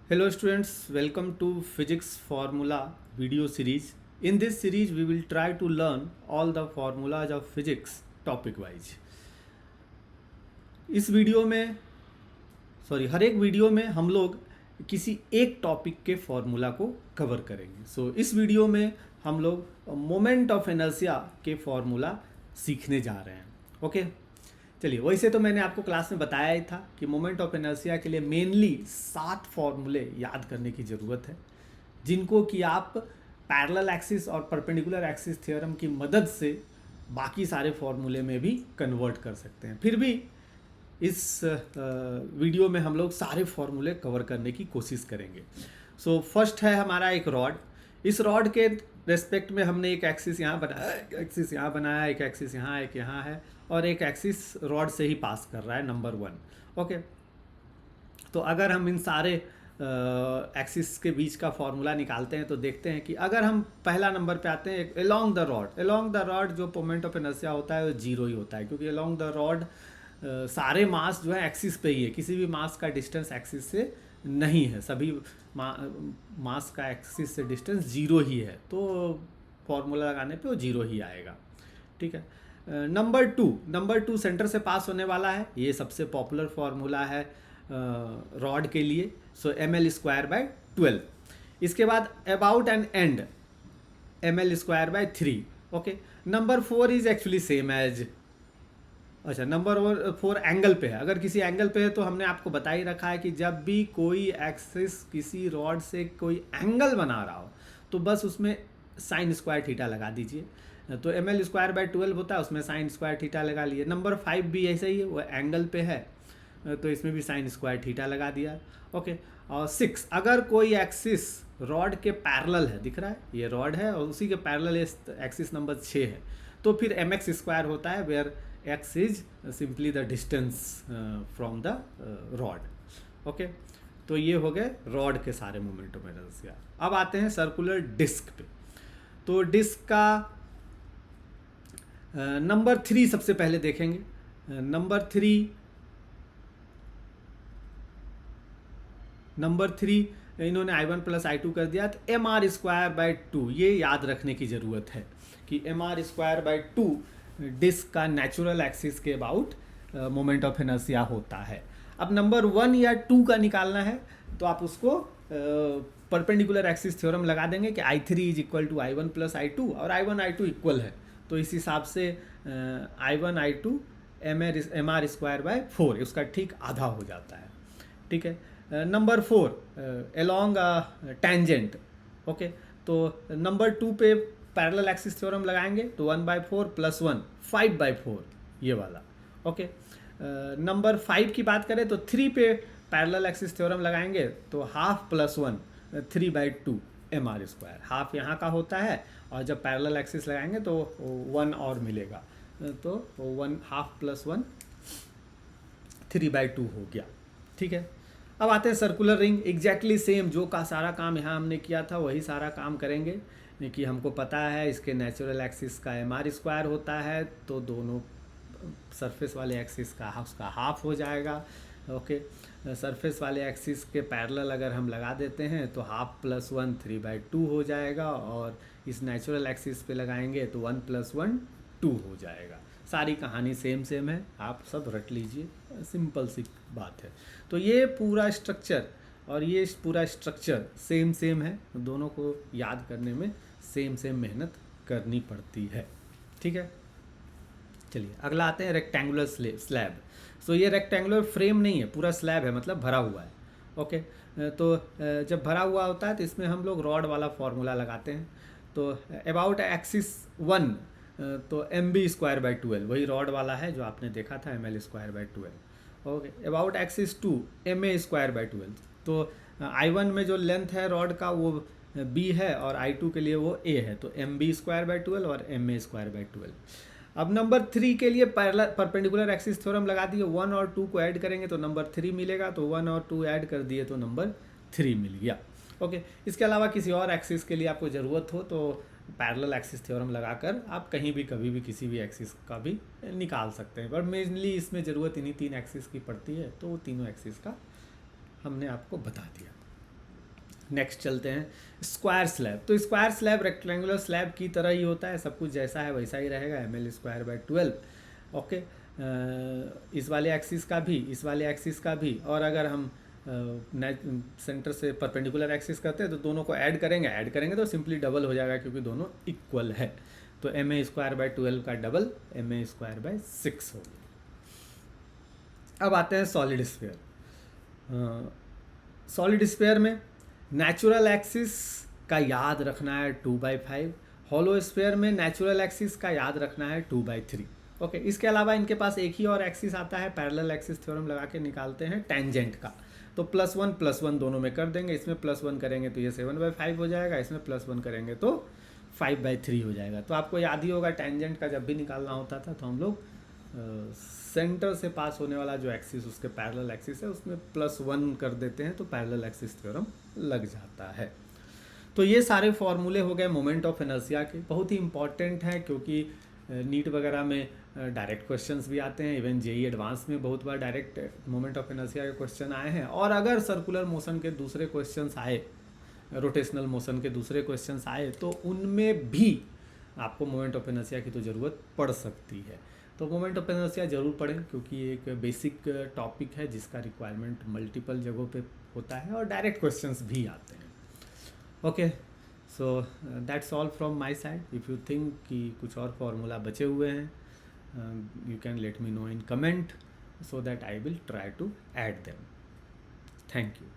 Hello students, welcome to Physics Formula video series. In this series we will try to learn all the formulas of physics topic wise. इस video में हर एक video में हम लोग किसी एक topic के फॉर्मूला को कवर करेंगे. इस वीडियो में हम लोग मोमेंट ऑफ इनर्शिया के फॉर्मूला सीखने जा रहे हैं. ओके चलिए, वैसे तो मैंने आपको क्लास में बताया ही था कि मोमेंट ऑफ इनर्शिया के लिए मेनली 7 फॉर्मूले याद करने की ज़रूरत है, जिनको कि आप पैरेलल एक्सिस और परपेंडिकुलर एक्सिस थ्योरम की मदद से बाकी सारे फॉर्मूले में भी कन्वर्ट कर सकते हैं. फिर भी इस वीडियो में हम लोग सारे फॉर्मूले कवर करने की कोशिश करेंगे. फर्स्ट है हमारा एक रॉड. इस रॉड के रेस्पेक्ट में हमने एक एक्सिस यहाँ बनाया, एक एक्सिस यहाँ बनाया, एक एक्सिस यहाँ, एक यहाँ है, और एक एक्सिस रॉड से ही पास कर रहा है, नंबर 1. ओके, तो अगर हम इन सारे एक्सिस के बीच का फॉर्मूला निकालते हैं तो देखते हैं कि अगर हम पहला नंबर पे आते हैं, अलोंग द रॉड जो मोमेंट ऑफ इनर्शिया होता है वो जीरो ही होता है, क्योंकि अलोंग द रॉड सारे मास जो है एक्सिस पे ही है, किसी भी मास का डिस्टेंस एक्सिस से नहीं है, सभी मास का एक्सिस से डिस्टेंस जीरो ही है, तो फॉर्मूला लगाने पे वो जीरो ही आएगा. ठीक है. नंबर टू सेंटर से पास होने वाला है, ये सबसे पॉपुलर फॉर्मूला है रॉड के लिए. ml²/12. इसके बाद about N and ml²/3. Okay, number 4 is actually same as, अच्छा नंबर 4 एंगल पे है. अगर किसी एंगल पे है तो हमने आपको बता ही रखा है कि जब भी कोई एक्सिस किसी रॉड से कोई एंगल बना रहा हो तो बस उसमें साइन स्क्वायर थीटा लगा दीजिए. तो ml²/12 होता है, उसमें साइन स्क्वायर थीटा लगा लिए. नंबर 5 भी ऐसा ही है, वो एंगल पे है तो इसमें भी साइन स्क्वायर थीटा लगा दिया. ओके, और 6, अगर कोई एक्सिस रॉड के पैरेलल है, दिख रहा है ये रॉड है और उसी के पैरेलल एक्सिस नंबर 6 है, तो फिर mx² होता है, where x is simply the distance from the rod. Okay, तो ये हो गए रॉड के सारे मोमेंट ऑफ इनर्शिया. अब आते हैं सर्कुलर डिस्क पे. तो डिस्क का नंबर 3 सबसे पहले देखेंगे. नंबर थ्री इन्होंने I1 + I2 कर दिया, तो mr²/2 ये याद रखने की ज़रूरत है कि mr²/2 डिस्क का नेचुरल एक्सिस के अबाउट मोमेंट ऑफ इनर्शिया होता है. अब नंबर 1 या 2 का निकालना है तो आप उसको परपेंडिकुलर एक्सिस थ्योरम लगा देंगे कि I3 = I1 + I2 और I1 I2 इक्वल है, तो इस हिसाब से I1 I2 mr²/4 उसका ठीक आधा हो जाता है. ठीक है. Number 4 along tangent. ओके, तो नंबर 2 पे पैरेलल एक्सिस थ्योरम लगाएंगे तो 1/4 + 1 5/4 ये वाला. ओके, नंबर 5 की बात करें तो 3 पे पैरेलल एक्सिस थ्योरम लगाएंगे तो हाफ + 1 3/2 mr². हाफ यहाँ का होता है और जब पैरेलल एक्सिस लगाएंगे तो 1 और मिलेगा, तो 1 हाफ + 1 3/2 हो गया. ठीक है. अब आते हैं सर्कुलर रिंग. एग्जैक्टली सेम जो का सारा काम यहाँ हमने किया था वही सारा काम करेंगे, कि हमको पता है इसके नेचुरल एक्सिस का mr² होता है, तो दोनों सरफेस वाले एक्सिस का उसका हाफ हो जाएगा. ओके, सरफेस वाले एक्सिस के पैरेलल अगर हम लगा देते हैं तो हाफ + 1 3/2 हो जाएगा, और इस नेचुरल एक्सिस पे लगाएंगे तो 1 + 1 2 हो जाएगा. सारी कहानी सेम है, आप सब रट लीजिए, सिंपल सी बात है. तो ये पूरा स्ट्रक्चर और ये पूरा स्ट्रक्चर सेम है, दोनों को याद करने में सेम मेहनत करनी पड़ती है. ठीक है. चलिए अगला आते हैं रेक्टेंगुलर स्लैब. ये रेक्टेंगुलर फ्रेम नहीं है, पूरा स्लैब है, मतलब भरा हुआ है. ओके, तो जब भरा हुआ होता है तो इसमें हम लोग रॉड वाला फॉर्मूला लगाते हैं. तो अबाउट एक्सिस 1 तो mb²/12 वही रॉड वाला है जो आपने देखा था, ml²/12. Okay, about axis 2 ma²/12. तो I1 में जो लेंथ है रॉड का वो b है और I2 के लिए वो a है, तो mb²/12 और ma²/12. अब नंबर 3 के लिए परपेंडिकुलर एक्सिस थ्योरम लगा दिए, 1 और 2 को ऐड करेंगे तो नंबर 3 मिलेगा, तो 1 और 2 ऐड कर दिए तो नंबर 3 मिल गया. ओके, इसके अलावा किसी और एक्सिस के लिए आपको ज़रूरत हो तो पैरेलल एक्सिस थ्योरम लगाकर आप कहीं भी कभी भी किसी भी एक्सिस का भी निकाल सकते हैं, पर मेनली इसमें ज़रूरत इन्हीं 3 एक्सिस की पड़ती है, तो वो तीनों एक्सिस का हमने आपको बता दिया. नेक्स्ट चलते हैं स्क्वायर स्लैब। तो स्क्वायर स्लैब रेक्टेंगुलर स्लैब की तरह ही होता है, सब कुछ जैसा है वैसा ही रहेगा, ml² ओके। इस वाले एक्सिस का भी, इस वाले एक्सिस का भी, और अगर हम सेंटर से परपेंडिकुलर एक्सिस करते हैं तो दोनों को ऐड करेंगे तो सिंपली डबल हो जाएगा क्योंकि दोनों इक्वल है। तो ma²/12 का डबल ma²/6 हो गया। अब आते हैं सॉलिड स्फीयर। सॉलिड स्फीयर में नेचुरल एक्सिस का याद रखना है 2/5, हॉलो स्फीयर में नेचुरल एक्सिस का याद रखना है 2/3 ओके। इसके अलावा इनके पास एक ही और एक्सिस आता है, पैरेलल एक्सिस थ्योरम लगा के निकालते हैं टेंजेंट का। तो +1 दोनों में कर देंगे, इसमें +1 करेंगे तो ये 7/5 हो जाएगा, इसमें +1 करेंगे तो 5/3 हो जाएगा। तो आपको याद ही होगा टेंजेंट का जब भी निकालना होता था तो हम लोग सेंटर से पास होने वाला जो एक्सिस उसके पैरेलल एक्सिस है उसमें +1 कर देते हैं तो पैरेलल एक्सिस थ्योरम लग जाता है। तो ये सारे फॉर्मूले हो गए मोमेंट ऑफ इनर्शिया के, बहुत ही इंपॉर्टेंट हैं क्योंकि नीट वगैरह में डायरेक्ट क्वेश्चंस भी आते हैं, इवन जेई एडवांस में बहुत बार डायरेक्ट मोमेंट ऑफ इनर्शिया के क्वेश्चन आए हैं। और अगर सर्कुलर मोशन के दूसरे क्वेश्चंस आए, रोटेशनल मोशन के दूसरे क्वेश्चंस आए तो उनमें भी आपको मोमेंट ऑफ इनर्शिया की तो ज़रूरत पड़ सकती है। तो मोमेंट ऑफ इनर्शिया ज़रूर पढ़ें क्योंकि एक बेसिक टॉपिक है जिसका रिक्वायरमेंट मल्टीपल जगहों पे होता है और डायरेक्ट क्वेश्चंस भी आते हैं। Okay, so that's all from my side. If you think कि कुछ और फार्मूला बचे हुए हैं you can let me know in comment so that I will try to add them. Thank you.